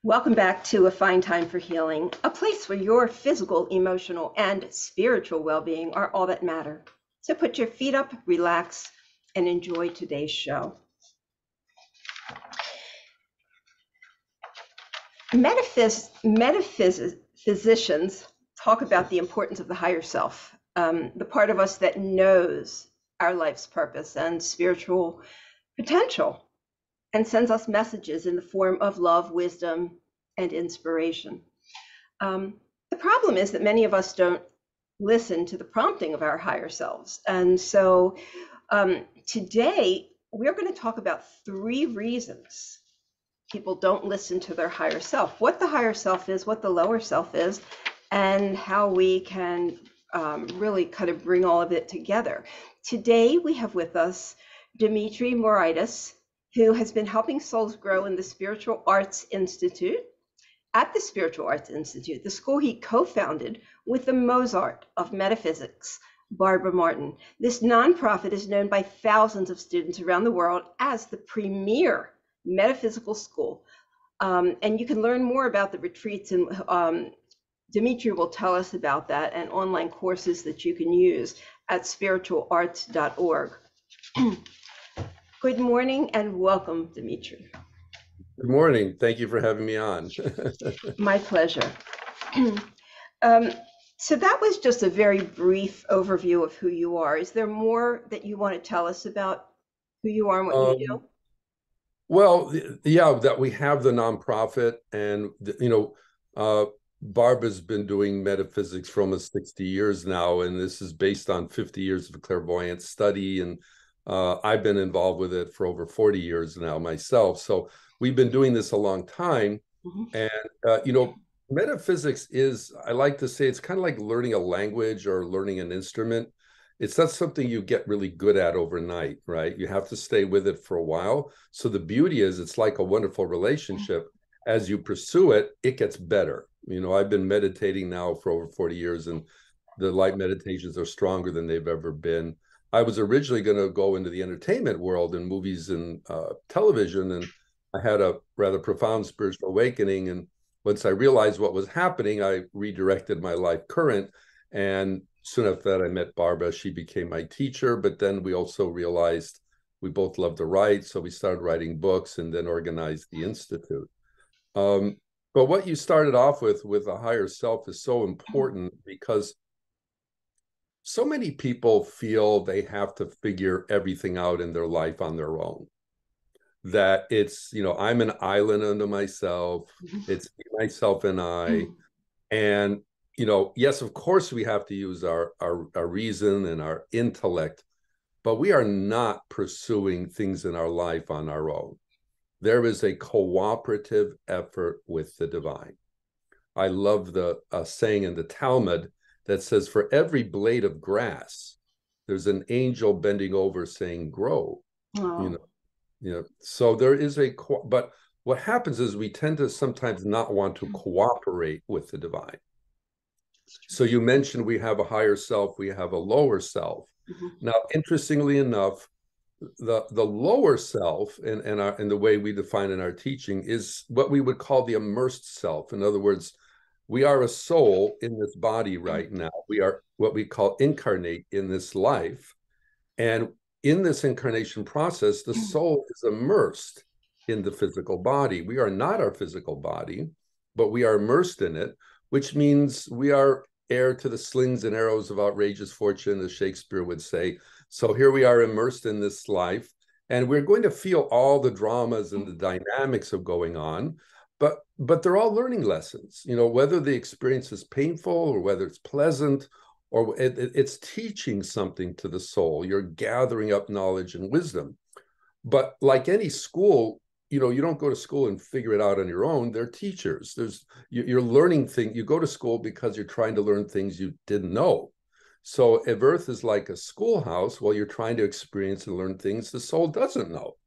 Welcome back to A Fine Time for Healing, a place where your physical, emotional, and spiritual well-being are all that matter. So put your feet up, relax, and enjoy today's show. Metaphysicians talk about the importance of the higher self, the part of us that knows our life's purpose and spiritual potential, and sends us messages in the form of love, wisdom, and inspiration. The problem is that many of us don't listen to the prompting of our higher selves. And so today, we're going to talk about 3 reasons people don't listen to their higher self, what the higher self is, what the lower self is, and how we can really kind of bring all of it together. Today, we have with us Dimitri Moraitis, who has been helping souls grow in the Spiritual Arts Institute. At the Spiritual Arts Institute, the school he co-founded with the Mozart of metaphysics, Barbara Martin. This nonprofit is known by thousands of students around the world as the premier metaphysical school. And you can learn more about the retreats, and Dimitri will tell us about that, and online courses that you can use at spiritualarts.org. Good morning and welcome, Dimitri. Good morning. Thank you for having me on. My pleasure. So that was just a very brief overview of who you are. Is there more that you want to tell us about who you are and what you do? Well, yeah, that we have the nonprofit, and Barbara's been doing metaphysics for almost 60 years now, and this is based on 50 years of clairvoyant study, and I've been involved with it for over 40 years now myself. So we've been doing this a long time. And, metaphysics is, I like to say, it's kind of like learning a language or learning an instrument. It's not something you get really good at overnight, right? You have to stay with it for a while. So the beauty is it's like a wonderful relationship. As you pursue it, it gets better. I've been meditating now for over 40 years, and the light meditations are stronger than they've ever been. I was originally going to go into the entertainment world and movies and television, and I had a rather profound spiritual awakening. And once I realized what was happening, I redirected my life current. And soon after that, I met Barbara. She became my teacher. But then we also realized we both loved to write. So we started writing books and then organized the Institute. But what you started off with a higher self is so important, because so many people feel they have to figure everything out in their life on their own. That it's, I'm an island unto myself. It's myself and I. And, yes, of course, we have to use our reason and our intellect, but we are not pursuing things in our life on our own. There is a cooperative effort with the divine. I love the saying in the Talmud that says, for every blade of grass, there's an angel bending over saying, grow. Oh. So there is but what happens is we tend to sometimes not want to cooperate with the divine. So you mentioned we have a higher self, we have a lower self. Now, interestingly enough, the lower self, and the way we define in our teaching, is what we would call the immersed self. In other words, we are a soul in this body right now. We are what we call incarnate in this life. And in this incarnation process, the soul is immersed in the physical body. We are not our physical body, but we are immersed in it, which means we are heir to the slings and arrows of outrageous fortune, as Shakespeare would say. So here we are immersed in this life, and we're going to feel all the dramas and the dynamics of going on. But they're all learning lessons, whether the experience is painful or whether it's pleasant, or it's teaching something to the soul. You're gathering up knowledge and wisdom. But like any school, you don't go to school and figure it out on your own. They're teachers. You're learning things. You go to school because you're trying to learn things you didn't know. So if Earth is like a schoolhouse, well, you're trying to experience and learn things the soul doesn't know.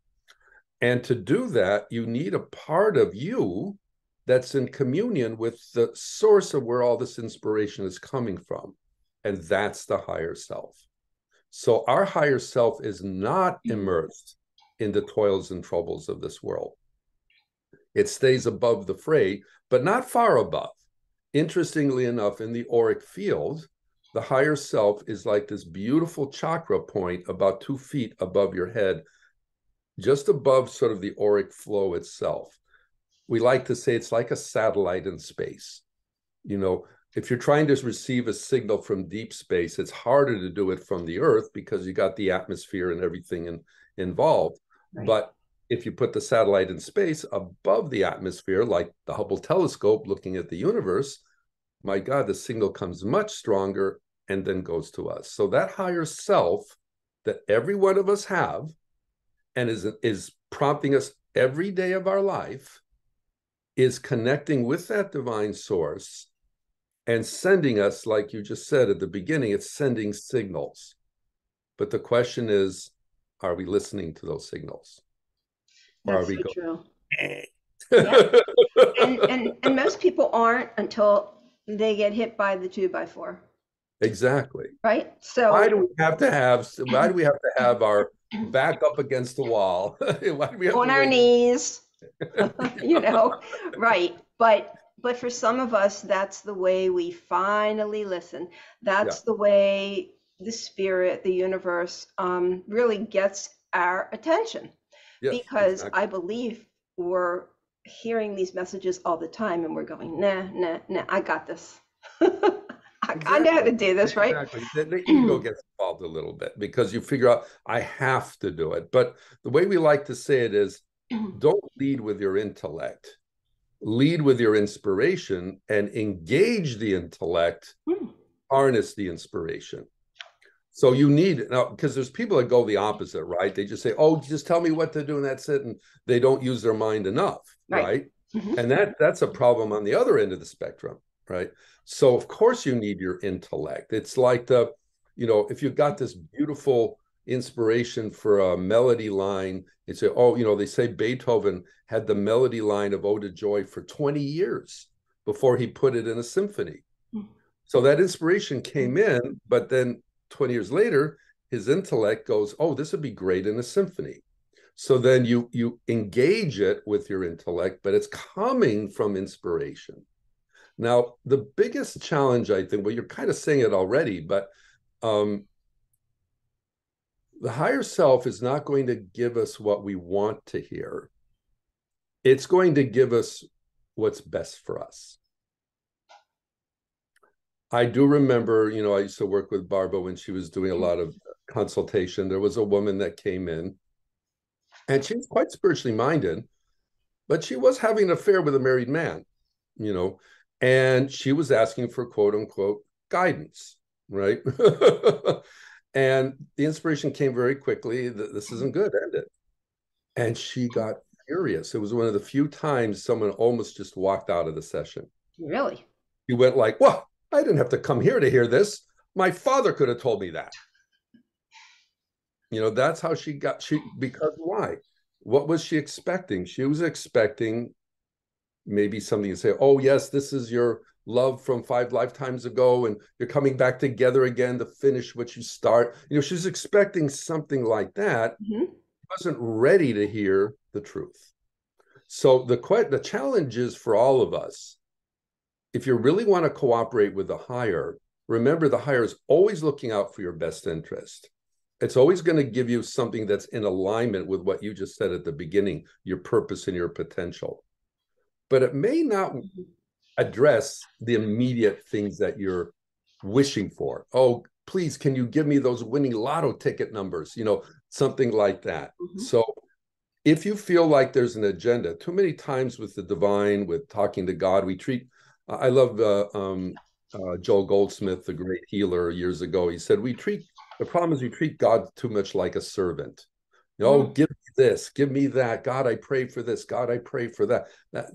And to do that, you need a part of you that's in communion with the source of where all this inspiration is coming from. And that's the higher self. So our higher self is not immersed in the toils and troubles of this world. It stays above the fray, but not far above. Interestingly enough, in the auric field, the higher self is like this beautiful chakra point about 2 feet above your head, just above sort of the auric flow itself. We like to say it's like a satellite in space. You know, if you're trying to receive a signal from deep space, it's harder to do it from the Earth because you got the atmosphere and everything involved. Right. But if you put the satellite in space above the atmosphere, like the Hubble telescope looking at the universe, my God, the signal comes much stronger and then goes to us. So that higher self that every one of us have and is prompting us every day of our life is connecting with that divine source and sending us, like you just said at the beginning, it's sending signals. But the question is, are we listening to those signals? That's so true. Yeah. And most people aren't until they get hit by the 2x4. Exactly. Right. So why do we have to have our back up against the wall? Why do we have on to our wait? knees? Right. But for some of us, that's the way we finally listen. That's the way the spirit, the universe, really gets our attention. Yes, Because exactly. I believe we're hearing these messages all the time and we're going, nah, I got this. I know how to do this, right? Exactly. The ego gets involved a little bit because you figure out, I have to do it. But the way we like to say it is, don't lead with your intellect. Lead with your inspiration and engage the intellect, harness the inspiration. So you need, now, because there's people that go the opposite, right? They just say, oh, just tell me what to do and that's it. And they don't use their mind enough, right? And that's a problem on the other end of the spectrum, right? So of course you need your intellect. It's like if you've got this beautiful inspiration for a melody line, and say, oh, they say Beethoven had the melody line of Ode to Joy for 20 years before he put it in a symphony. So that inspiration came in, but then 20 years later, his intellect goes, oh, this would be great in a symphony. So then you engage it with your intellect, but it's coming from inspiration. Now, the biggest challenge, I think, well, you're kind of saying it already, but the higher self is not going to give us what we want to hear. It's going to give us what's best for us. I do remember, I used to work with Barbara when she was doing a lot of consultation. There was a woman that came in and she was quite spiritually minded, but she was having an affair with a married man, and she was asking for quote unquote guidance, right? And the inspiration came very quickly that this isn't good, end it. And she got furious. It was one of the few times someone almost just walked out of the session. Really? She went like, well, I didn't have to come here to hear this. My father could have told me that. That's how because why? What was she expecting? She was expecting maybe something to say, oh, yes, this is your love from 5 lifetimes ago, and you're coming back together again to finish what you start. She's expecting something like that. She wasn't ready to hear the truth. So the challenge is for all of us, if you really want to cooperate with the higher, remember the higher is always looking out for your best interest. It's always going to give you something that's in alignment with what you just said at the beginning, your purpose and your potential. But it may not address the immediate things that you're wishing for. Oh, please, can you give me those winning lotto ticket numbers? Something like that. So if you feel like there's an agenda, too many times with the divine, with talking to God, I love Joel Goldsmith, the great healer years ago. He said, the problem is we treat God too much like a servant. Give me this, give me that. God, I pray for this. God, I pray for that.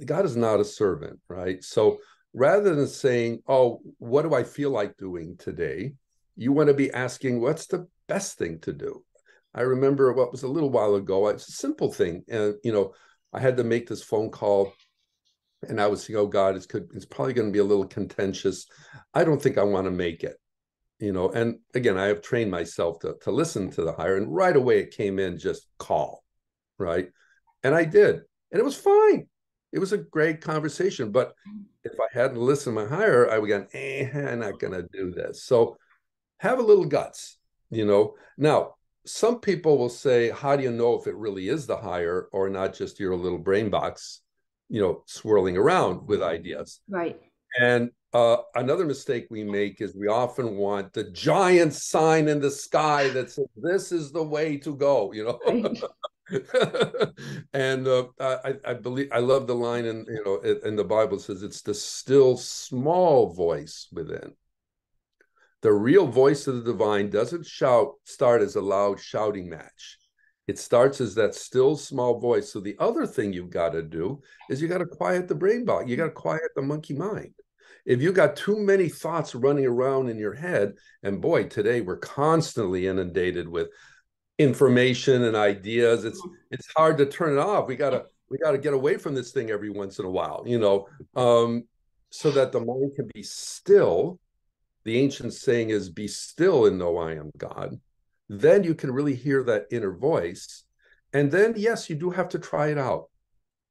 God is not a servant, right? So rather than saying, oh, what do I feel like doing today? You want to be asking, what's the best thing to do? I remember what was a little while ago, it's a simple thing. And, I had to make this phone call and I was saying, oh God, it's probably going to be a little contentious. I don't think I want to make it. And again, I have trained myself to listen to the higher, and right away it came in, just call, right? And I did, and it was fine. it was a great conversation. But if I hadn't listened to my higher, I would have gone, I'm not going to do this. So have a little guts, you know. Now, some people will say, how do you know if it really is the higher or not just your little brain box, you know, swirling around with ideas? Right. And another mistake we make is we often want the giant sign in the sky that says, this is the way to go, you know. Right. And I believe, I love the line in, you know, in the Bible, it says it's the still small voice within. The real voice of the divine doesn't start as a loud shouting match. It starts as that still small voice. So the other thing you've got to do is you got to quiet the brain box. You got to quiet the monkey mind. If you got too many thoughts running around in your head, and boy, today we're constantly inundated with information and ideas. It's hard to turn it off. We gotta get away from this thing every once in a while, you know, so that the mind can be still. The ancient saying is, be still and know I am God. Then you can really hear that inner voice. And then, yes, you do have to try it out.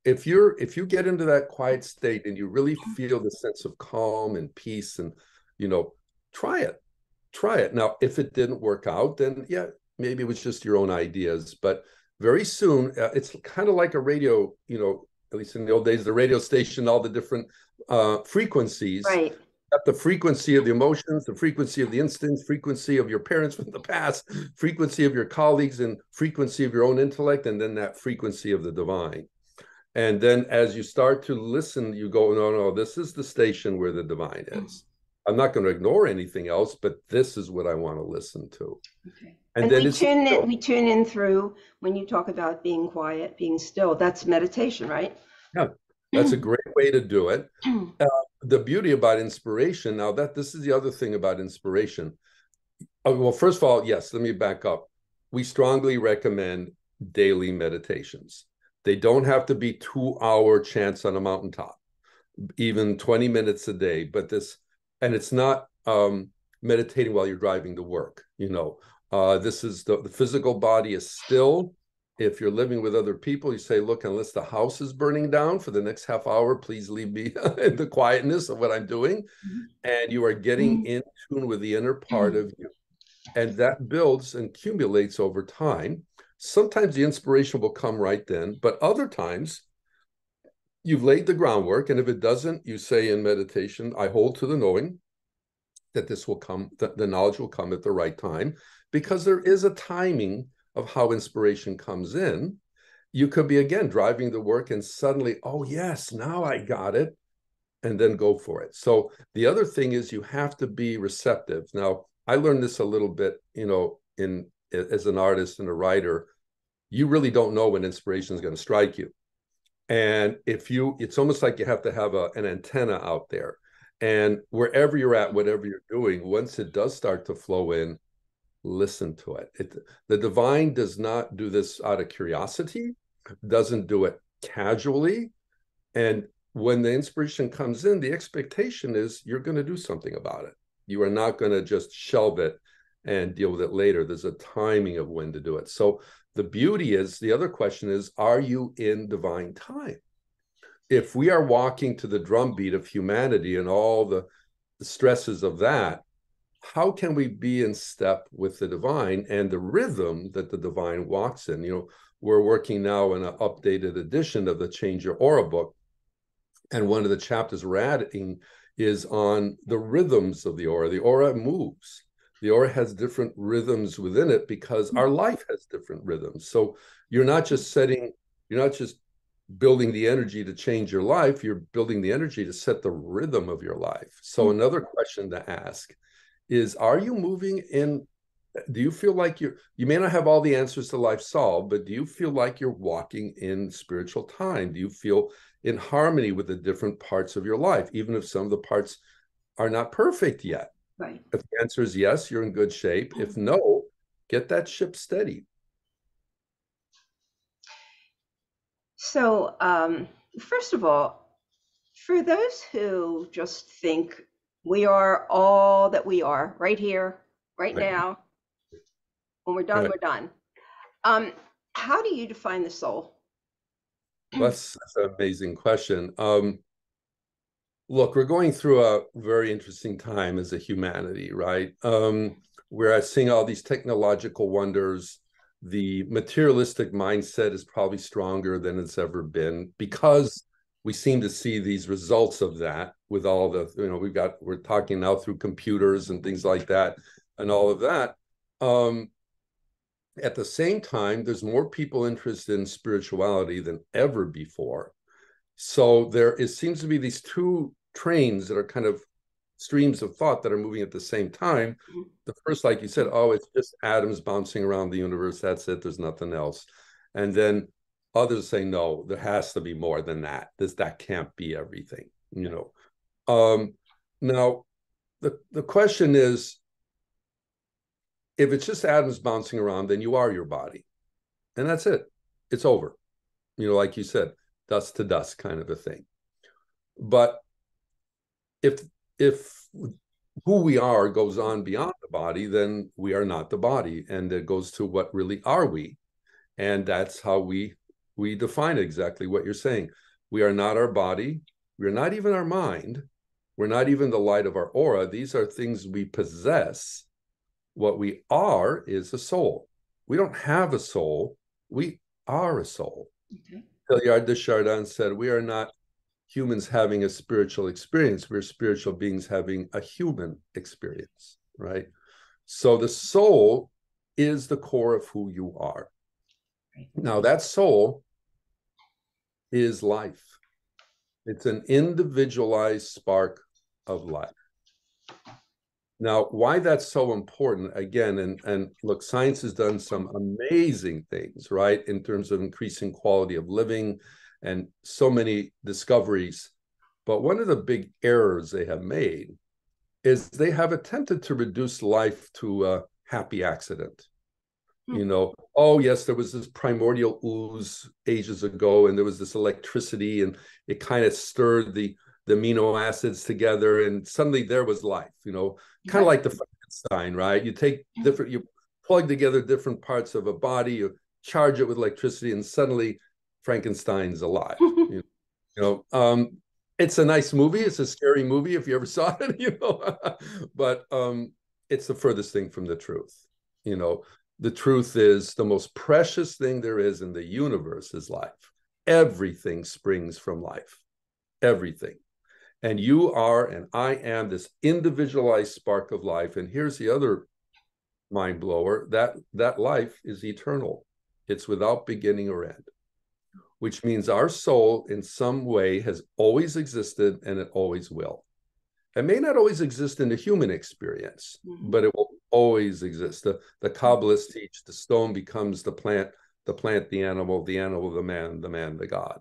If you get into that quiet state and you really feel the sense of calm and peace and, you know, try it. Now, if it didn't work out, then yeah, maybe it was just your own ideas. But very soon, it's kind of like a radio, you know, at least in the old days, the radio station, all the different frequencies. Right. Got the frequency of the emotions, the frequency of the instincts, frequency of your parents from the past, frequency of your colleagues, and frequency of your own intellect, and then that frequency of the divine. And then as you start to listen, you go, no, this is the station where the divine is. I'm not going to ignore anything else, but this is what I want to listen to. Okay. And And then we tune in through, when you talk about being quiet, being still, that's meditation, right? yeah, that's a great way to do it. The beauty about inspiration, now that this is the other thing about inspiration. Well, first of all, yes, let me back up. We strongly recommend daily meditations. They don't have to be 2-hour chants on a mountaintop, even 20 minutes a day. But and it's not meditating while you're driving to work. You know, this is the physical body is still. If you're living with other people, you say, look, unless the house is burning down for the next half hour, please leave me in the quietness of what I'm doing. And you are getting in tune with the inner part of you. And that builds and accumulates over time. Sometimes the inspiration will come right then, but other times you've laid the groundwork. And if it doesn't, you say in meditation, I hold to the knowing that this will come, that the knowledge will come at the right time, because there is a timing of how inspiration comes in. You could be, again, driving to work and suddenly, oh, yes, now I got it, and then go for it. So the other thing is you have to be receptive. Now, I learned this a little bit, you know, as an artist and a writer. You really don't know when inspiration is going to strike you. And it's almost like you have to have an antenna out there. And wherever you're at, whatever you're doing, once it does start to flow in, listen to it. The divine does not do this out of curiosity, doesn't do it casually. And when the inspiration comes in, the expectation is you're going to do something about it. You are not going to just shelve it and deal with it later. There's a timing of when to do it. So the beauty is, the other question is, are you in divine time? If we are walking to the drumbeat of humanity and all the stresses of that, how can we be in step with the divine and the rhythm that the divine walks in? You know, we're working now in an updated edition of the Change Your Aura book. And one of the chapters we're adding is on the rhythms of the aura. The aura moves. The aura has different rhythms within it because our life has different rhythms. So you're not just building the energy to change your life, you're building the energy to set the rhythm of your life. So another question to ask is, are you moving in, do you feel like you may not have all the answers to life solved, but do you feel like you're walking in spiritual time? Do you feel in harmony with the different parts of your life, even if some of the parts are not perfect yet? Right. If the answer is yes, you're in good shape. If no, get that ship steady. So, first of all, for those who just think we are all that we are right here, right now, when we're done, we're done. How do you define the soul? That's an amazing question. Look, we're going through a very interesting time as a humanity, right? We're seeing all these technological wonders. The materialistic mindset is probably stronger than it's ever been because we seem to see these results of that with all the, we're talking now through computers and things like that and all of that. At the same time, there's more people interested in spirituality than ever before. So it seems to be these two trains that are kind of streams of thought that are moving at the same time. The first, like you said, oh, it's just atoms bouncing around the universe. That's it. There's nothing else. And then others say, no, there has to be more than that. That can't be everything, Now, the question is, if it's just atoms bouncing around, then you are your body. And that's it. It's over. Like you said, dust to dust kind of a thing. But if who we are goes on beyond the body, then we are not the body. And it goes to what really are we? And that's how we define exactly what you're saying. We are not our body. We're not even our mind. We're not even the light of our aura. These are things we possess. What we are is a soul. We don't have a soul. We are a soul. Okay. Teilhard de Chardin said, we are not humans having a spiritual experience. We're spiritual beings having a human experience, right? So the soul is the core of who you are. Now, that soul is life. It's an individualized spark of life. Now, why that's so important, again, and look, science has done some amazing things, right, in terms of increasing quality of living and so many discoveries. But one of the big errors they have made is they have attempted to reduce life to a happy accident. Oh, yes, there was this primordial ooze ages ago, and there was this electricity, and it kind of stirred the amino acids together, and suddenly there was life, kind of like the Frankenstein, right? You plug together different parts of a body, you charge it with electricity, and suddenly Frankenstein's alive. It's a nice movie. It's a scary movie if you ever saw it, but it's the furthest thing from the truth. The truth is the most precious thing there is in the universe is life. Everything springs from life. Everything. And you are, and I am, this individualized spark of life. And here's the other mind blower, that life is eternal. It's without beginning or end, which means our soul in some way has always existed and it always will. It may not always exist in the human experience, but it will always exist. The Kabbalists teach the stone becomes the plant, the animal, the man, the God,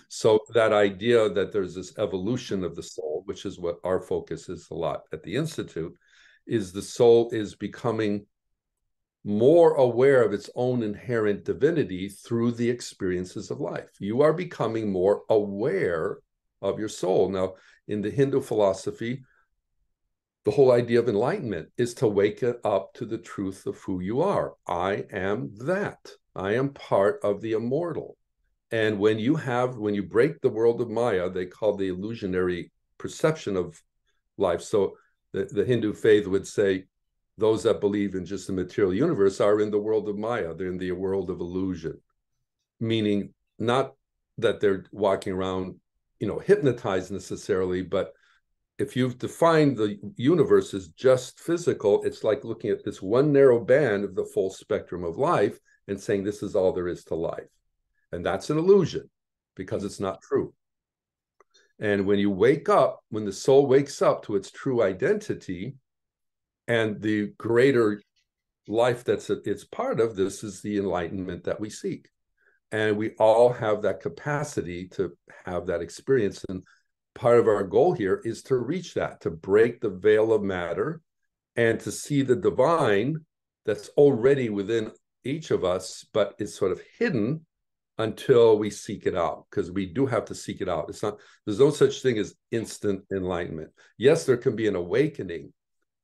So that idea that there's this evolution of the soul, which is what our focus is a lot at the Institute, is the soul is becoming more aware of its own inherent divinity through the experiences of life. You are becoming more aware of your soul. Now, in the Hindu philosophy, the whole idea of enlightenment is to wake it up to the truth of who you are. I am that. I am part of the immortal. And when you break the world of Maya, they call the illusionary perception of life. So the Hindu faith would say, those that believe in just the material universe are in the world of Maya. They're in the world of illusion, meaning not that they're walking around, hypnotized necessarily, but if you've defined the universe as just physical, it's like looking at this one narrow band of the full spectrum of life and saying this is all there is to life. And that's an illusion because it's not true. And when you wake up, when the soul wakes up to its true identity and the greater life it's part of, this is the enlightenment that we seek. And we all have that capacity to have that experience. And part of our goal here is to reach that, to break the veil of matter and to see the divine that's already within each of us, but it's sort of hidden until we seek it out, because we do have to seek it out. There's no such thing as instant enlightenment. Yes, there can be an awakening,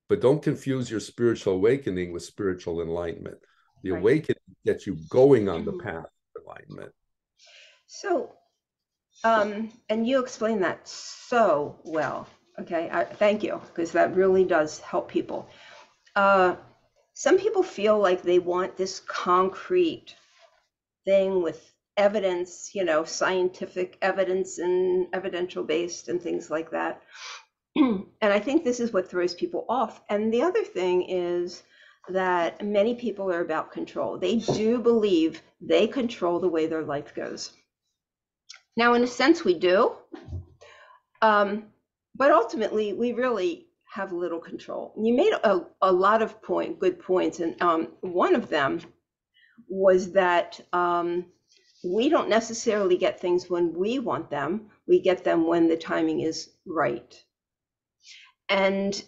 but don't confuse your spiritual awakening with spiritual enlightenment. The awakening gets you going on the path of enlightenment. So, and you explained that so well. Okay, thank you, because that really does help people. Some people feel like they want this concrete thing with evidence, scientific evidence and evidential based and things like that. And I think this is what throws people off. And the other thing is that many people are about control. They do believe they control the way their life goes. Now, in a sense, we do. But ultimately, we really have little control. You made a lot of good points. And one of them was that we don't necessarily get things when we want them. We get them when the timing is right. And,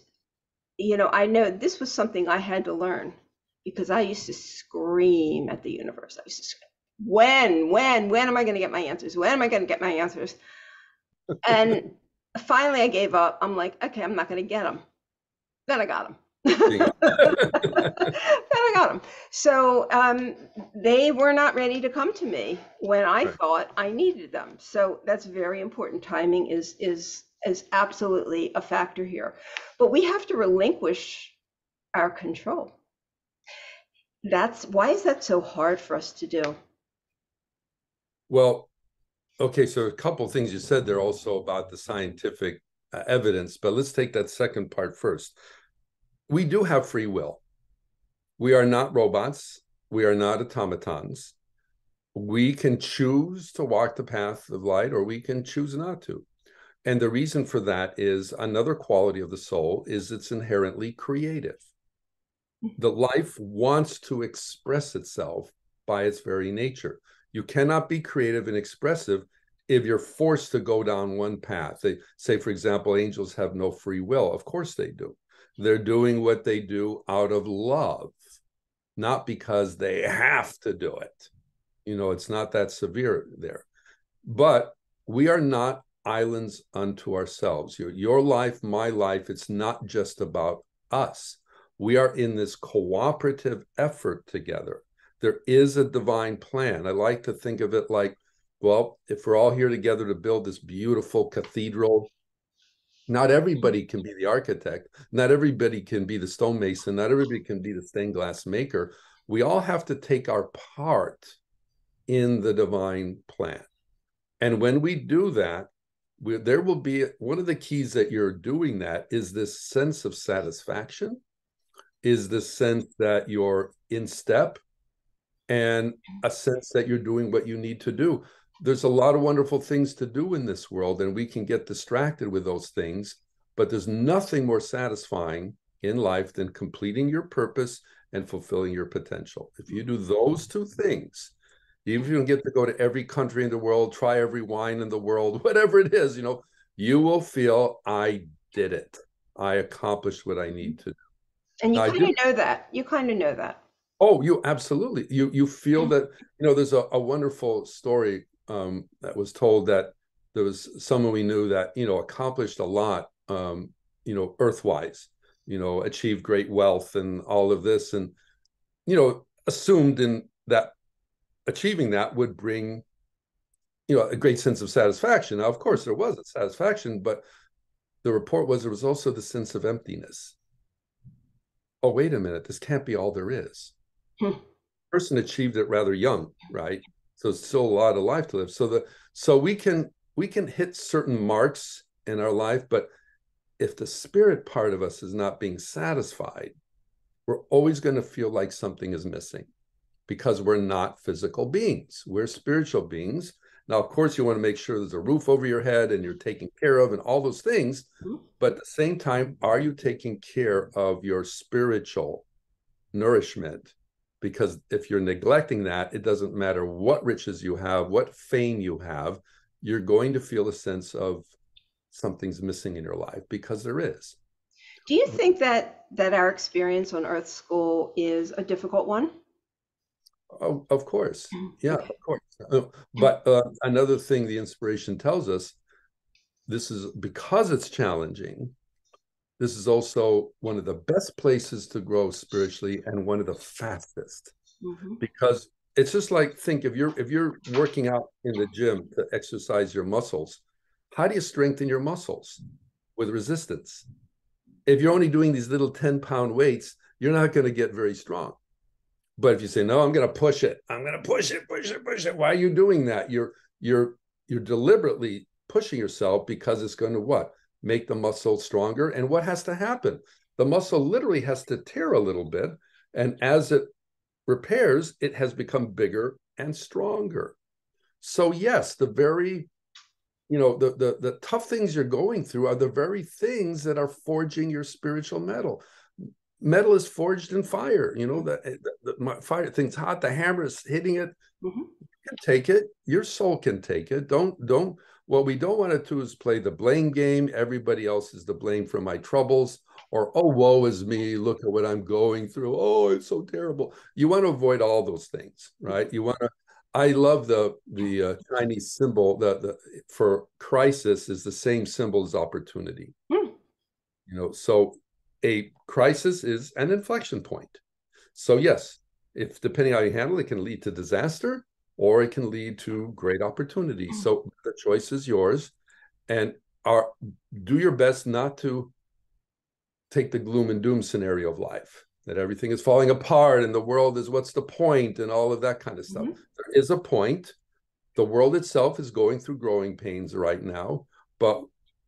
I know this was something I had to learn, because I used to scream at the universe. I used to scream, when am I going to get my answers? When am I going to get my answers? And finally I gave up. I'm like, okay, I'm not going to get them. Then I got them. Then I got them. So they were not ready to come to me when I thought I needed them. So that's very important. Timing is absolutely a factor here. But we have to relinquish our control. Why is that so hard for us to do? Well, okay, so a couple of things you said there also about the scientific evidence, but let's take that second part first. We do have free will. We are not robots. We are not automatons. We can choose to walk the path of light, or we can choose not to. And the reason for that is another quality of the soul is it's inherently creative. The life wants to express itself by its very nature. You cannot be creative and expressive if you're forced to go down one path. They say, for example, angels have no free will. Of course they do. They're doing what they do out of love, not because they have to do it. It's not that severe there. But we are not islands unto ourselves. Your life, my life, it's not just about us. We are in this cooperative effort together. There is a divine plan. I like to think of it like, well, if we're all here together to build this beautiful cathedral, not everybody can be the architect. Not everybody can be the stonemason. Not everybody can be the stained glass maker. We all have to take our part in the divine plan. And when we do that, there will be one of the keys that you're doing that is this sense of satisfaction, is the sense that you're in step, and a sense that you're doing what you need to do. There's a lot of wonderful things to do in this world, and we can get distracted with those things, but there's nothing more satisfying in life than completing your purpose and fulfilling your potential. If you do those two things, even if you don't get to go to every country in the world, try every wine in the world, whatever it is, you will feel, I did it. I accomplished what I need to do. And you kind of know that. You kind of know that. Oh, you absolutely. You feel that, there's a wonderful story that was told that there was someone we knew that, accomplished a lot, earthwise, achieved great wealth and all of this. And, assumed in that achieving that would bring, a great sense of satisfaction. Now, of course, there was a satisfaction, but the report was there was also the sense of emptiness. Oh, wait a minute, this can't be all there is. Person achieved it rather young, right? So it's still a lot of life to live. So we can hit certain marks in our life, but if the spirit part of us is not being satisfied, we're always going to feel like something is missing, because we're not physical beings. We're spiritual beings. Now, of course, you want to make sure there's a roof over your head and you're taken care of and all those things. But at the same time, are you taking care of your spiritual nourishment? Because if you're neglecting that, it doesn't matter what riches you have, what fame you have, you're going to feel a sense of something's missing in your life, because there is. Do you think that our experience on Earth School is a difficult one? Oh, of course. Yeah, of course. But another thing the inspiration tells us, this is because it's challenging. This is also one of the best places to grow spiritually, and one of the fastest, because it's just like, think if you're working out in the gym to exercise your muscles, how do you strengthen your muscles? With resistance. If you're only doing these little 10-pound weights, you're not going to get very strong. But if you say, no, I'm going to push it, I'm going to push it, push it, push it. Why are you doing that? You're deliberately pushing yourself because it's going to what? Make the muscle stronger. And what has to happen? The muscle literally has to tear a little bit. And as it repairs, it has become bigger and stronger. So yes, the very, the tough things you're going through are the very things that are forging your spiritual metal. Metal is forged in fire. The fire thing's hot, the hammer is hitting it. Mm-hmm. You can take it. Your soul can take it. Don't. What we don't want to do is play the blame game. Everybody else is to blame for my troubles, or, oh, woe is me. Look at what I'm going through. Oh, it's so terrible. You want to avoid all those things, right? You want to. I love the Chinese symbol. The for crisis is the same symbol as opportunity. Mm. So a crisis is an inflection point. So yes, if depending how you handle it, it can lead to disaster or it can lead to great opportunity. So the choice is yours, and do your best not to take the gloom and doom scenario of life, that everything is falling apart and the world is what's the point and all of that kind of stuff. Mm-hmm. There is a point. The world itself is going through growing pains right now, but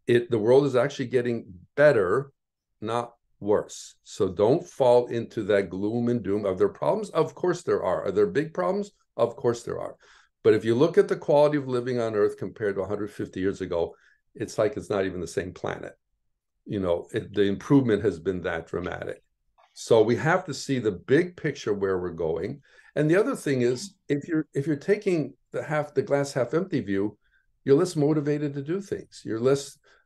the world is actually getting better, not worse. So don't fall into that gloom and doom. Are there problems? Of course there are. Are there big problems? Of course there are. But if you look at the quality of living on Earth compared to 150 years ago, it's like it's not even the same planet. The improvement has been that dramatic. So we have to see the big picture where we're going. And the other thing is, if you're taking the glass half empty view, you're less motivated to do things.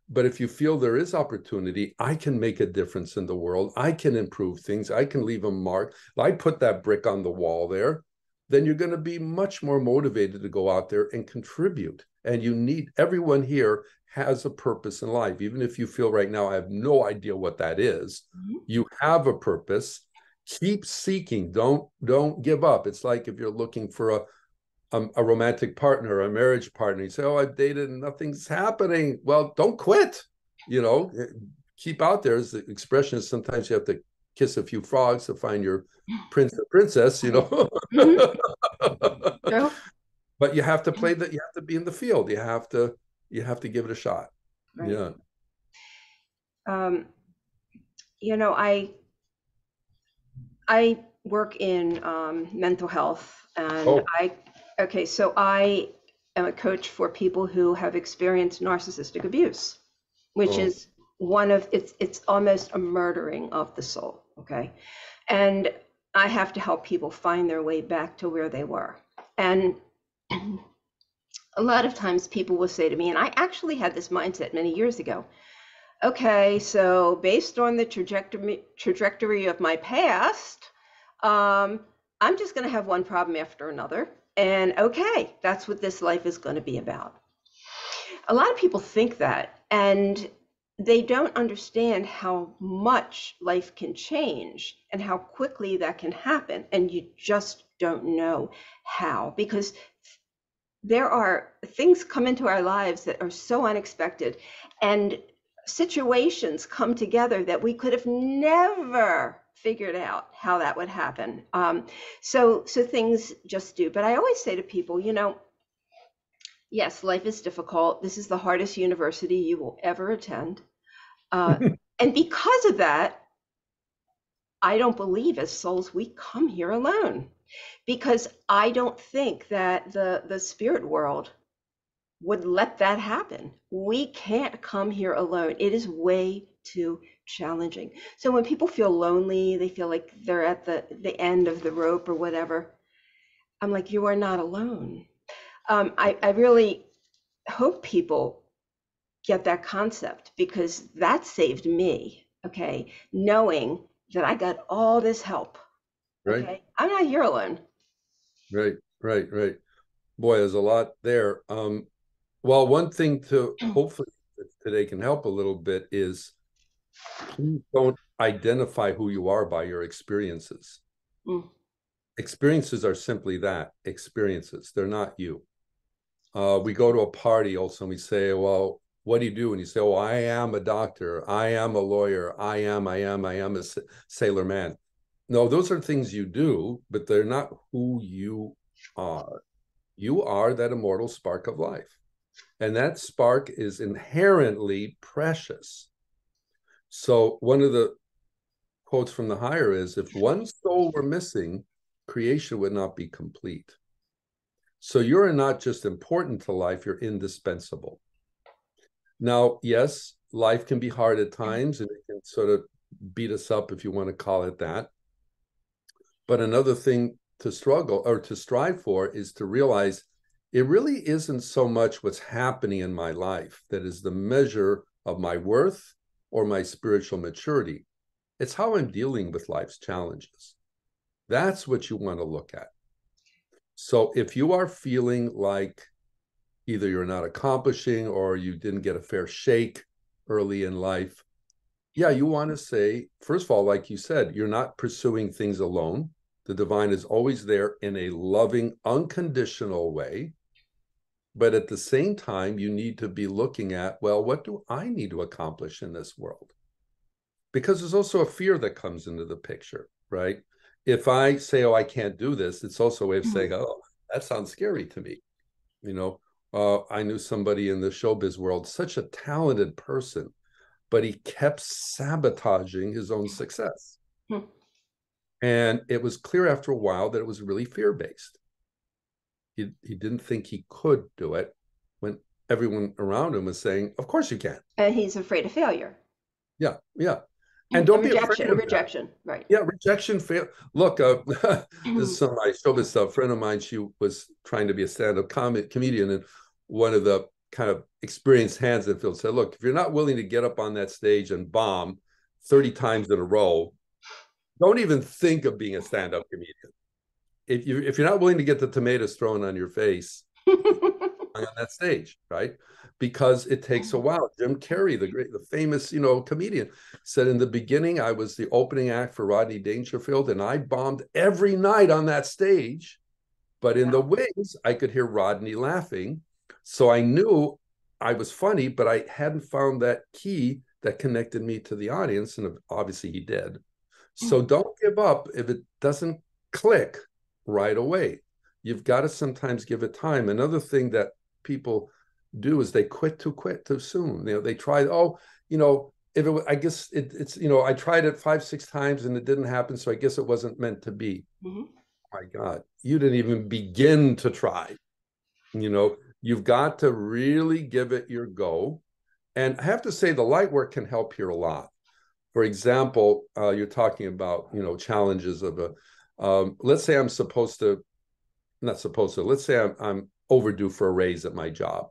But if you feel there is opportunity, I can make a difference in the world. I can improve things. I can leave a mark. If I put that brick on the wall there, then you're going to be much more motivated to go out there and contribute. And everyone here has a purpose in life. Even if you feel right now, I have no idea what that is, mm-hmm. You have a purpose. Keep seeking. Don't give up. It's like if you're looking for a romantic partner, a marriage partner, you say, oh, I've dated and nothing's happening. Well, don't quit. Keep out there. As the expression is, sometimes you have to kiss a few frogs to find your prince or princess, Mm-hmm. Yeah. But you have to play that. You have to be in the field. You have to give it a shot. Right. Yeah. I work in mental health, and so I am a coach for people who have experienced narcissistic abuse, which is it's almost a murdering of the soul. Okay. And I have to help people find their way back to where they were. And a lot of times people will say to me, and I actually had this mindset many years ago, okay, so based on the trajectory of my past, I'm just going to have one problem after another. And okay, that's what this life is going to be about. A lot of people think that, and they don't understand how much life can change and how quickly that can happen. And you just don't know how, because there are things come into our lives that are so unexpected, and situations come together that we could have never figured out how that would happen. So things just do. But I always say to people, yes, life is difficult. This is the hardest university you will ever attend. And because of that, I don't believe as souls we come here alone, because I don't think that the spirit world would let that happen. We can't come here alone. It is way too challenging. So when people feel lonely, they feel like they're at the end of the rope or whatever, I'm like, you are not alone. I really hope people get that concept, because that saved me, okay? Knowing that I got all this help. Right. Okay? I'm not here alone. Right. Boy, there's a lot there. Well, one thing to hopefully today can help a little bit is, please don't identify who you are by your experiences. Experiences are simply that, experiences. They're not you. We go to a party also and we say, well, what do you do? And you say, oh, I am a doctor. I am a lawyer. I am a sailor man. No, those are things you do, but they're not who you are. You are that immortal spark of life. And that spark is inherently precious. So one of the quotes from the higher is, if one soul were missing, creation would not be complete. So you're not just important to life, you're indispensable. Now, yes, life can be hard at times and it can sort of beat us up, if you want to call it that. But another thing to struggle or to strive for is to realize it really isn't so much what's happening in my life that is the measure of my worth or my spiritual maturity. It's how I'm dealing with life's challenges. That's what you want to look at. So if you are feeling like either you're not accomplishing or you didn't get a fair shake early in life, yeah, you want to say, first of all, like you said, you're not pursuing things alone. The divine is always there in a loving, unconditional way. But at the same time, you need to be looking at, well, what do I need to accomplish in this world? Because there's also a fear that comes into the picture, right? If I say, oh, I can't do this, it's also a way of saying, oh, that sounds scary to me. You know, I knew somebody in the showbiz world, such a talented person, but he kept sabotaging his own success. And it was clear after a while that it was really fear-based. He didn't think he could do it when everyone around him was saying, of course you can. And he's afraid of failure. Yeah, yeah. And don't be afraid of rejection, right? Yeah, rejection, fail. Look, this is some of my showbiz stuff. A friend of mine, she was trying to be a stand-up comedian, and one of the kind of experienced hands in the field said, look, if you're not willing to get up on that stage and bomb 30 times in a row, don't even think of being a stand-up comedian. If you're not willing to get the tomatoes thrown on your face on that stage, right? Because it takes a while. Jim Carrey, the famous, comedian, said in the beginning, I was the opening act for Rodney Dangerfield, and I bombed every night on that stage. But in the wings, I could hear Rodney laughing. So I knew I was funny, but I hadn't found that key that connected me to the audience. And obviously he did. So don't give up if it doesn't click right away. You've got to sometimes give it time. Another thing that people do is they quit too soon. They try, if it, I guess it's, I tried it 5-6 times and it didn't happen. So I guess it wasn't meant to be. Oh my God, you didn't even begin to try. You've got to really give it your go. And I have to say the light work can help here a lot. For example, you're talking about, challenges of let's say I'm let's say I'm overdue for a raise at my job.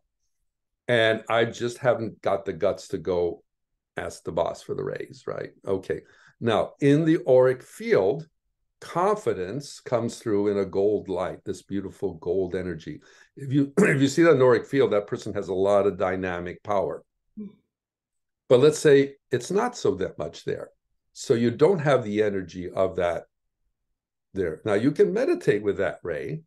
And I just haven't got the guts to go ask the boss for the raise, right? Okay. Now, in the auric field, confidence comes through in a gold light, this beautiful gold energy. If you see that auric field, that person has a lot of dynamic power. But let's say it's not so that much there. So you don't have the energy of that there. Now you can meditate with that ray,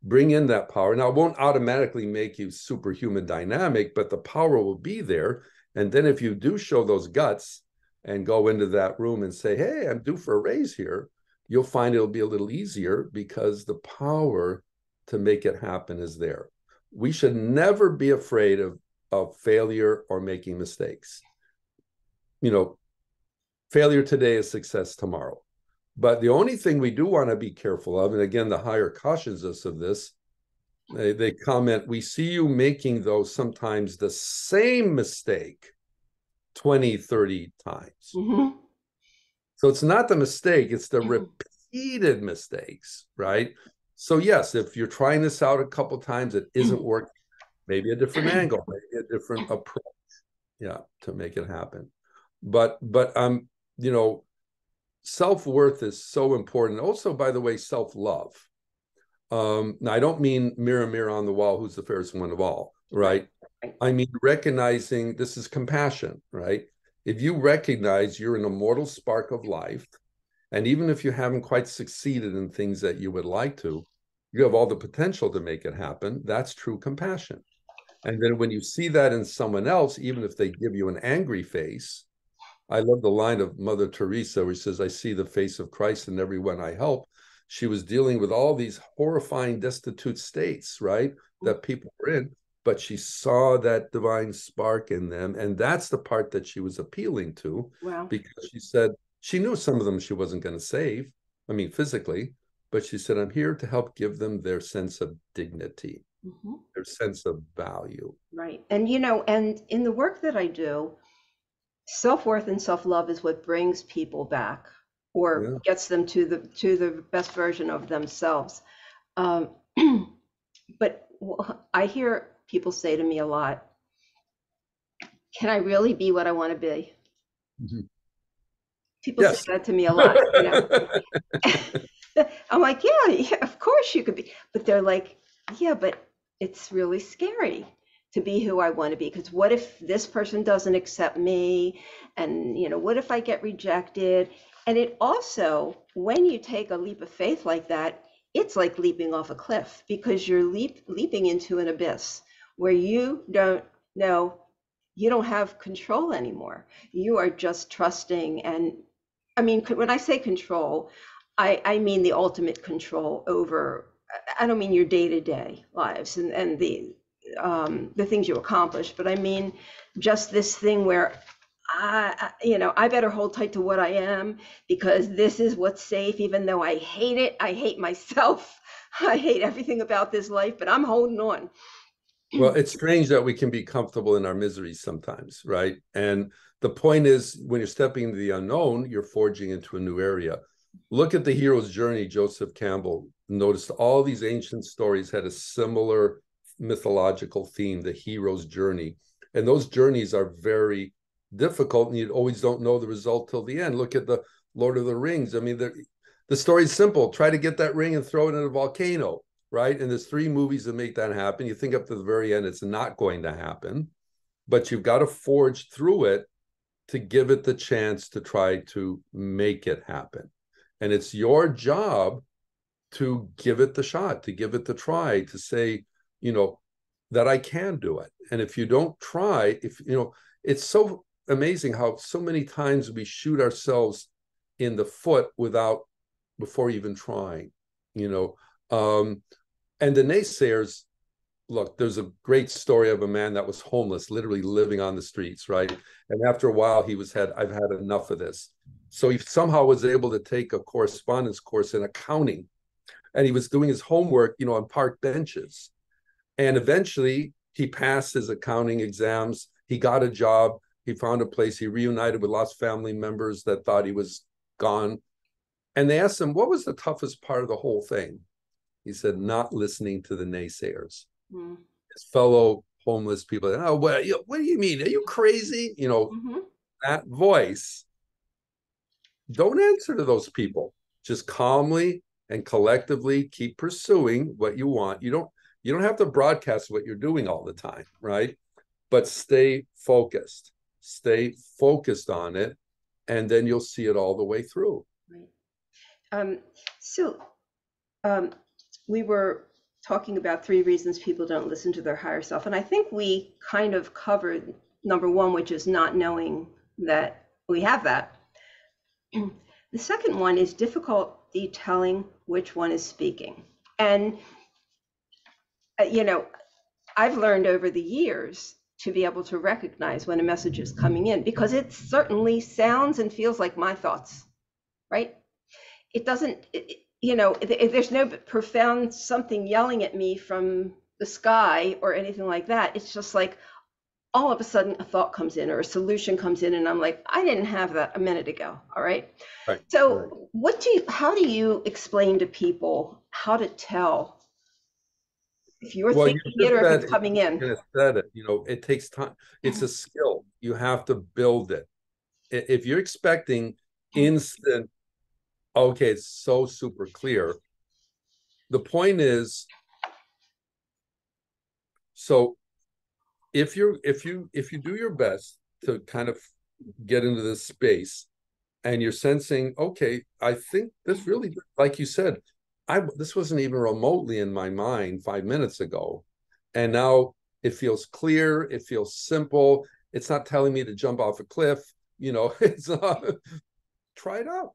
bring in that power. Now it won't automatically make you superhuman dynamic, but the power will be there. And then if you do show those guts and go into that room and say, hey, I'm due for a raise here, you'll find it'll be a little easier because the power to make it happen is there. We should never be afraid of failure or making mistakes. Failure today is success tomorrow. But the only thing we do want to be careful of, and again, the higher cautions us of this, they comment, we see you making those sometimes the same mistake 20, 30 times. So it's not the mistake, it's the repeated mistakes, right? So yes, if you're trying this out a couple times, it isn't working, maybe a different angle, maybe a different approach, to make it happen. But self-worth is so important. Also, by the way, self-love. Now, I don't mean mirror, mirror on the wall, who's the fairest one of all, right? I mean, recognizing this is compassion, right? If you recognize you're an immortal spark of life And even if you haven't quite succeeded in things that you would like to, you have all the potential to make it happen. That's true compassion. And then when you see that in someone else, even if they give you an angry face, I love the line of Mother Teresa where she says, I see the face of Christ in everyone I help. She was dealing with all these horrifying, destitute states, right, that people were in, but she saw that divine spark in them. And that's the part that she was appealing to. Wow. Because she said she knew some of them she wasn't going to save, I mean, physically, but she said, I'm here to help give them their sense of dignity, their sense of value. Right. And, you know, and in the work that I do, self-worth and self-love is what brings people back or gets them to the best version of themselves. But I hear people say to me a lot, can I really be what I want to be? People say that to me a lot, you know. I'm like, yeah, of course you could be. But they're like, yeah, but it's really scary to be who I want to be. Because what if this person doesn't accept me? And, you know, what if I get rejected? And it also, when you take a leap of faith like that, it's like leaping off a cliff because you're leaping into an abyss where you don't know, you don't have control anymore. You are just trusting. And I mean, when I say control, I mean the ultimate control over, I don't mean your day-to-day lives and the things you accomplish, but I mean just this thing where you know, I better hold tight to what I am because this is what's safe, even though I hate it. I hate myself. I hate everything about this life, but I'm holding on. Well, it's strange that we can be comfortable in our misery sometimes, right? And the point is, when you're stepping into the unknown, you're forging into a new area. Look at the hero's journey, Joseph Campbell. Notice all these ancient stories had a similar mythological theme, the hero's journey. And those journeys are very difficult, and you always don't know the result till the end. Look at the Lord of the Rings. I mean, the story's simple. Try to get that ring and throw it in a volcano, right? And there's 3 movies that make that happen. You think up to the very end, it's not going to happen, but you've got to forge through it to give it the chance to try to make it happen. And it's your job to give it the shot, to give it the try, to say, you know, that I can do it. And if you don't try, if, you know, it's so amazing how so many times we shoot ourselves in the foot before even trying, you know. And the naysayers, look, there's a great story of a man that was homeless, literally living on the streets, right? And after a while, I've had enough of this. So he somehow was able to take a correspondence course in accounting. And he was doing his homework, you know, on park benches. And eventually he passed his accounting exams. He got a job. He found a place. He reunited with lots of family members that thought he was gone. And they asked him, what was the toughest part of the whole thing? He said, not listening to the naysayers. His fellow homeless people, oh, what do you mean? Are you crazy? You know, that voice. Don't answer to those people. Just calmly and collectively keep pursuing what you want. You don't have to broadcast what you're doing all the time, right? But stay focused. Stay focused on it, and then you'll see it all the way through. Right. We were talking about 3 reasons people don't listen to their higher self. And I think we kind of covered number 1, which is not knowing that we have that. The second one is difficulty telling which one is speaking. And, you know, I've learned over the years to be able to recognize when a message is coming in because it certainly sounds and feels like my thoughts, right? It doesn't, you know, there's no profound something yelling at me from the sky or anything like that. It's just like all of a sudden a thought comes in or a solution comes in and I'm like, I didn't have that a minute ago. All right. So how do you explain to people how to tell if you're thinking it or if it's coming in? You know, it takes time. It's a skill. You have to build it. If you're expecting instant, okay, it's so super clear. The point is, so if you do your best to kind of get into this space, and you're sensing, okay, I think this really, like you said, this wasn't even remotely in my mind 5 minutes ago. And now it feels clear, it feels simple. It's not telling me to jump off a cliff, it's try it out.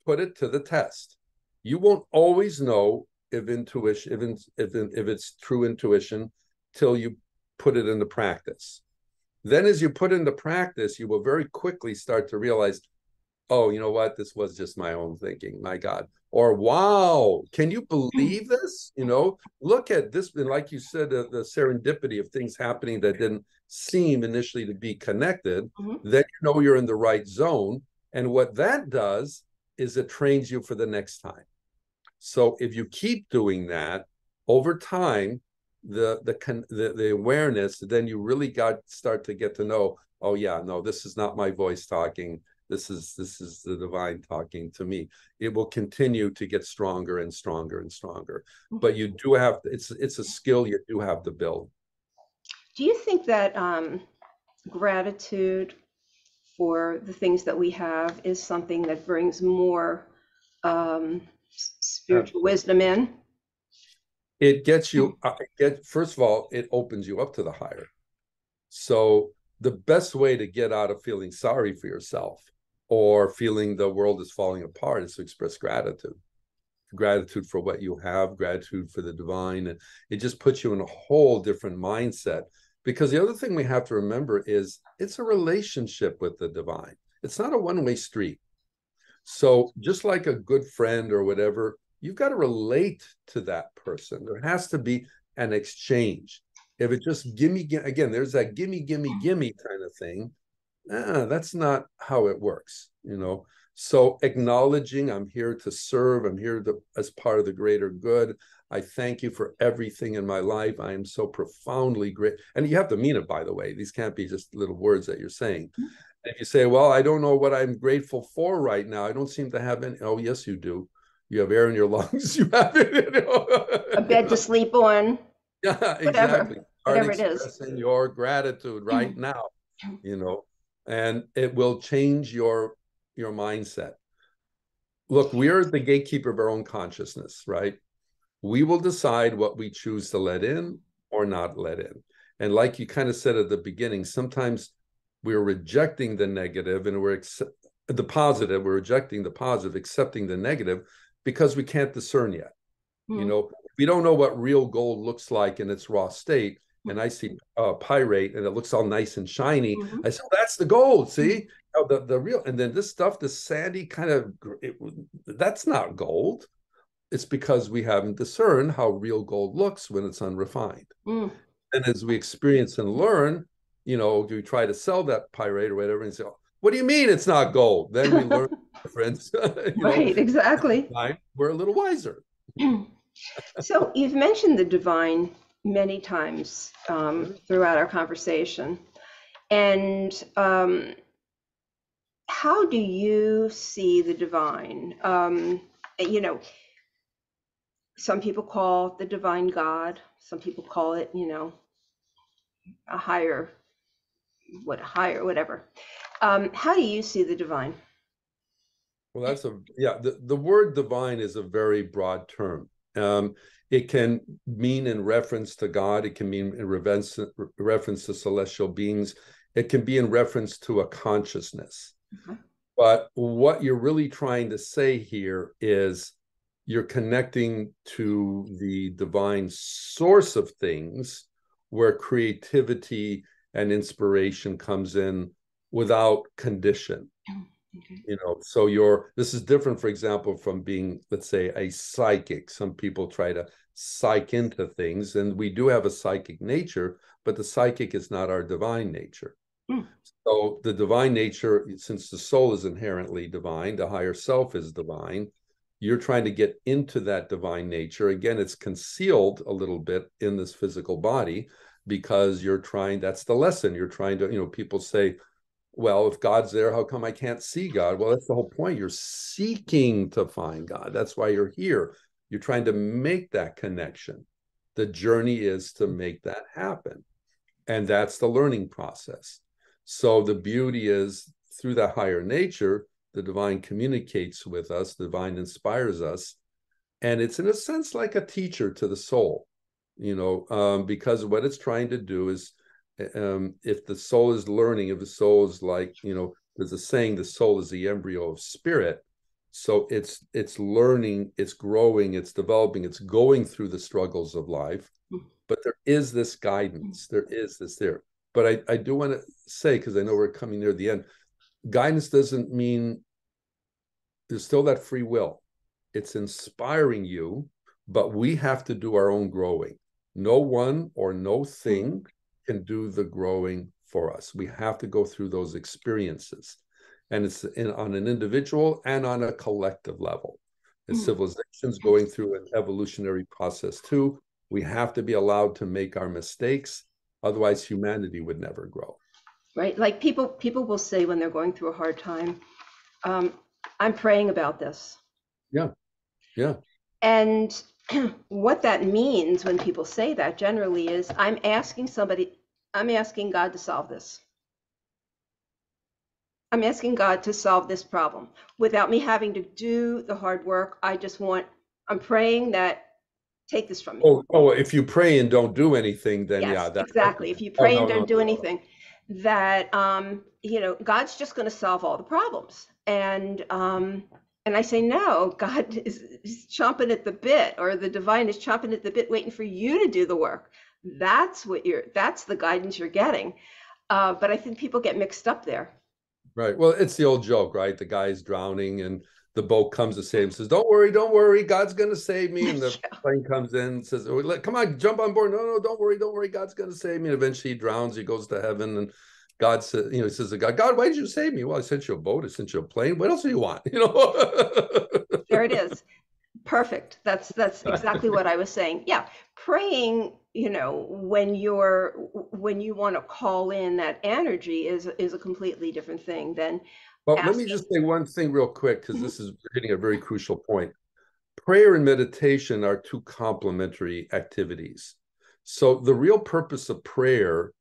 Put it to the test. You won't always know if intuition, if it's true intuition, till you put it into practice. Then as you put into practice, you will very quickly start to realize, oh, you know what? This was just my own thinking. My God. Or, wow, can you believe this? Look at this. And like you said, the serendipity of things happening that didn't seem initially to be connected, then you're in the right zone. And what that does is it trains you for the next time. So if you keep doing that over time, the awareness, then you really start to get to know, oh yeah, no, this is not my voice talking. This is the divine talking to me. It will continue to get stronger and stronger and stronger. But you do have to, it's a skill you do have to build. Do you think that gratitude for the things that we have is something that brings more spiritual wisdom in? It gets you, first of all, it opens you up to the higher. So the best way to get out of feeling sorry for yourself or feeling the world is falling apart is to express gratitude. Gratitude for what you have, gratitude for the divine. And it just puts you in a whole different mindset. Because the other thing we have to remember is it's a relationship with the divine. It's not a one-way street. So just like a good friend or whatever, you've got to relate to that person. There has to be an exchange. If it just gimme, again, there's that gimme kind of thing. That's not how it works, So acknowledging I'm here to serve, I'm here as part of the greater good. I thank you for everything in my life. I am so profoundly great. And you have to mean it, by the way. These can't be just little words that you're saying. If you say, well, I don't know what I'm grateful for right now. I don't seem to have any. Oh, yes, you do. You have air in your lungs. You have A bed to sleep on. Yeah, exactly. Whatever it is. Expressing your gratitude right now, and it will change your mindset. Look, we're the gatekeeper of our own consciousness, right? We will decide what we choose to let in or not let in. And like you kind of said at the beginning, sometimes we're rejecting the negative and we're rejecting the positive, accepting the negative because we can't discern yet. We don't know what real gold looks like in its raw state. And I see pyrite and it looks all nice and shiny. I say, oh, that's the gold. See, the real, and then this stuff, this sandy kind of, that's not gold. It's because we haven't discerned how real gold looks when it's unrefined. And as we experience and learn, we try to sell that pyrite or whatever and say, oh, what do you mean it's not gold? Then we learn the difference. Right, exactly. We're a little wiser. So you've mentioned the divine many times throughout our conversation. And how do you see the divine? Some people call the divine God. Some people call it, a higher, whatever. How do you see the divine? Well, the word divine is a very broad term. It can mean in reference to God. It can mean in reference to celestial beings. It can be in reference to a consciousness. But what you're really trying to say here is you're connecting to the divine source of things where creativity and inspiration comes in without condition. So this is different, for example, from being, let's say, a psychic. Some people try to psych into things, and we do have a psychic nature, but the psychic is not our divine nature. So the divine nature, since the soul is inherently divine, the higher self is divine, you're trying to get into that divine nature. Again, it's concealed a little bit in this physical body because that's the lesson. You're trying to, people say, well, if God's there, how come I can't see God? Well, that's the whole point. You're seeking to find God. That's why you're here. You're trying to make that connection. The journey is to make that happen. And that's the learning process. So the beauty is through that higher nature, The divine communicates with us. The divine inspires us. And it's in a sense like a teacher to the soul, because what it's trying to do is, if the soul is learning, if the soul is like, there's a saying, the soul is the embryo of spirit. So it's learning, it's growing, it's developing, it's going through the struggles of life. But there is this guidance, there is this there. But I do want to say, because I know we're coming near the end, guidance doesn't mean there's still that free will. It's inspiring you, but we have to do our own growing. No one or no thing can do the growing for us. We have to go through those experiences. And it's on an individual and on a collective level. As civilization's going through an evolutionary process too, we have to be allowed to make our mistakes. Otherwise, humanity would never grow. Right? Like people will say when they're going through a hard time, I'm praying about this. Yeah. Yeah. And what that means when people say that generally is, I'm asking God to solve this. I'm asking God to solve this problem without me having to do the hard work. I'm praying that take this from me. Oh, if you pray and don't do anything, then yes, yeah, that's exactly. If you pray and don't do anything, that God's just going to solve all the problems. And I say, no, God is chomping at the bit, or the divine is chomping at the bit, waiting for you to do the work. That's the guidance you're getting. But I think people get mixed up there. Right. Well, it's the old joke, right? The guy's drowning and the boat comes to save him, says, don't worry, God's going to save me. And the plane comes in and says, come on, jump on board. No, don't worry, God's going to save me. And eventually he drowns, he goes to heaven, and God says, he says to God, why did you save me? Well, I sent you a boat, I sent you a plane. What else do you want? There it is. Perfect. That's exactly what I was saying. Yeah. Praying, when you want to call in that energy is a completely different thing than Well, let me just say one thing real quick, because this is hitting a very crucial point. Prayer and meditation are two complementary activities. So the real purpose of prayer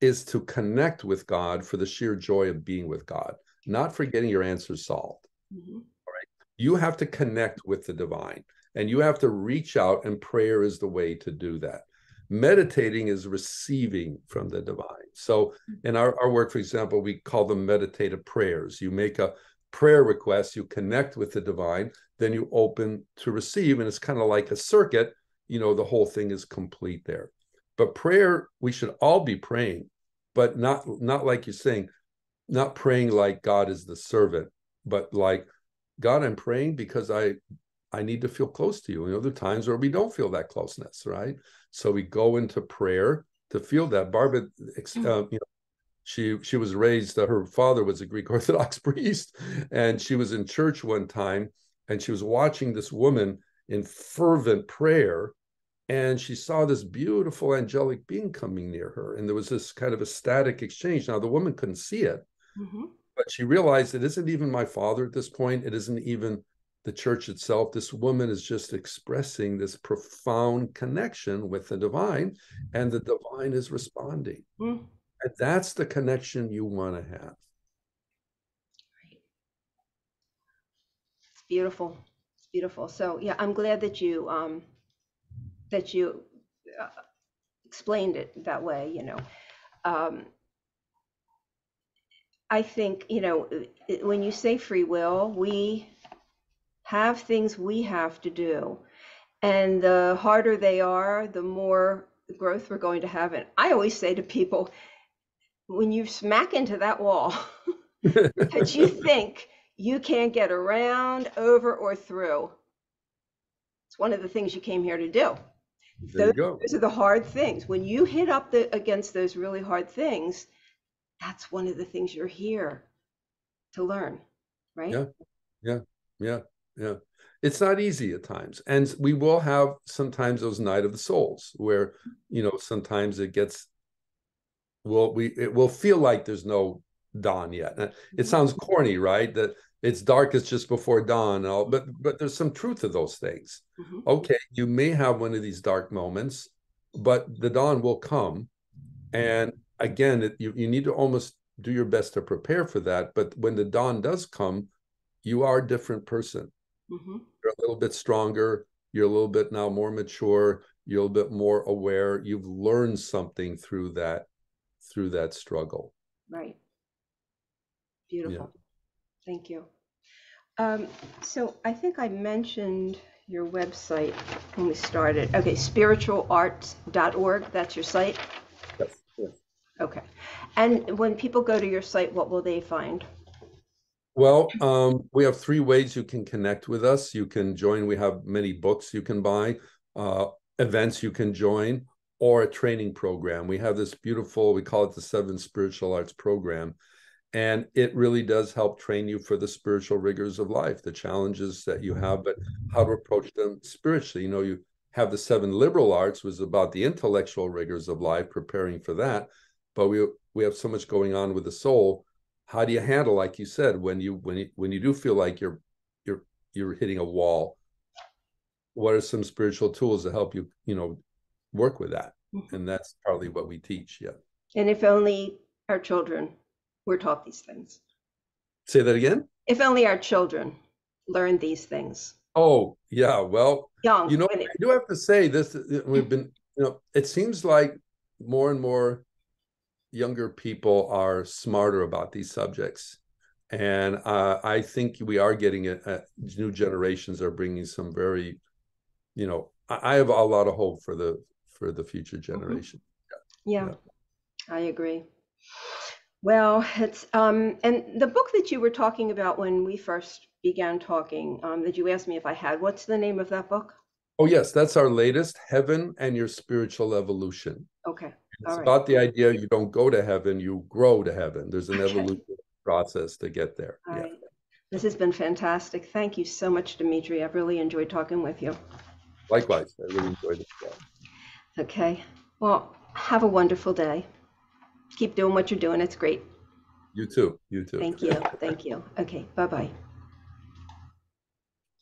is to connect with God for the sheer joy of being with God, not for getting your answers solved. All right. You have to connect with the divine, and you have to reach out, and prayer is the way to do that. Meditating is receiving from the divine. So in our work, for example, we call them meditative prayers. You make a prayer request, you connect with the divine, then you open to receive, and it's kind of like a circuit. The whole thing is complete there. But prayer, we should all be praying, but not like you're saying, not praying like God is the servant, but like, God, I'm praying because I need to feel close to you. There are times where we don't feel that closeness, right? So we go into prayer to feel that. Barbara, she was raised, her father was a Greek Orthodox priest, and she was in church one time, and she was watching this woman in fervent prayer, and she saw this beautiful angelic being coming near her, and there was this kind of ecstatic exchange. Now, the woman couldn't see it, but she realized it isn't even my father at this point. It isn't even the church itself. This woman is just expressing this profound connection with the divine, and the divine is responding. And that's the connection you want to have. It's beautiful. It's beautiful. So yeah, I'm glad that you explained it that way. I think when you say free will, we have things we have to do, and the harder they are, the more growth we're going to have. And I always say to people, when you smack into that wall that you think you can't get around, over, or through, it's one of the things you came here to do. Those are the hard things. When you hit up against those really hard things, that's one of the things you're here to learn, right? Yeah. It's not easy at times. And we will have sometimes those night of the souls where, sometimes it will feel like there's no dawn yet. It sounds corny, right? That it's darkest just before dawn, but there's some truth to those things. Okay, you may have one of these dark moments, but the dawn will come. And again, you need to almost do your best to prepare for that. But when the dawn does come, you are a different person. Mm-hmm. You're a little bit stronger. You're a little bit now more mature. You're a little bit more aware. You've learned something through that struggle. Right. Yeah. Beautiful. Thank you. So I think I mentioned your website when we started. Okay, spiritualarts.org, that's your site? Yes. Yes. Okay. And when people go to your site, what will they find? Well, we have 3 ways you can connect with us. You can join. We have many books you can buy, events you can join, or a training program. We have this beautiful, we call it the 7 Spiritual Arts Program. And it really does help train you for the spiritual rigors of life, the challenges that you have, but how to approach them spiritually. You know, you have the 7 liberal arts, was about the intellectual rigors of life, preparing for that. But we have so much going on with the soul. How do you handle, like you said, when you do feel like you're hitting a wall? What are some spiritual tools to help you, work with that? Mm-hmm. And that's partly what we teach. Yeah. And if only our children were taught these things. Say that again? If only our children learned these things. Oh, yeah. Well, Young. I do have to say this, we've been, it seems like more and more younger people are smarter about these subjects. And I think we are getting new generations are bringing some very, I have a lot of hope for the future generation. Mm-hmm. Yeah, I agree. Well, it's and the book that you were talking about when we first began talking, that you asked me if I had, what's the name of that book? Oh, yes, that's our latest, Heaven and Your Spiritual Evolution. Okay. It's about the idea you don't go to heaven, you grow to heaven. There's an evolution process to get there. All yeah. Right. This has been fantastic. Thank you so much, Dimitri. I've really enjoyed talking with you. Likewise, I really enjoyed it. Okay. Well, have a wonderful day. Keep doing what you're doing. It's great. You too. You too. Thank you. Thank you. Okay. Bye-bye.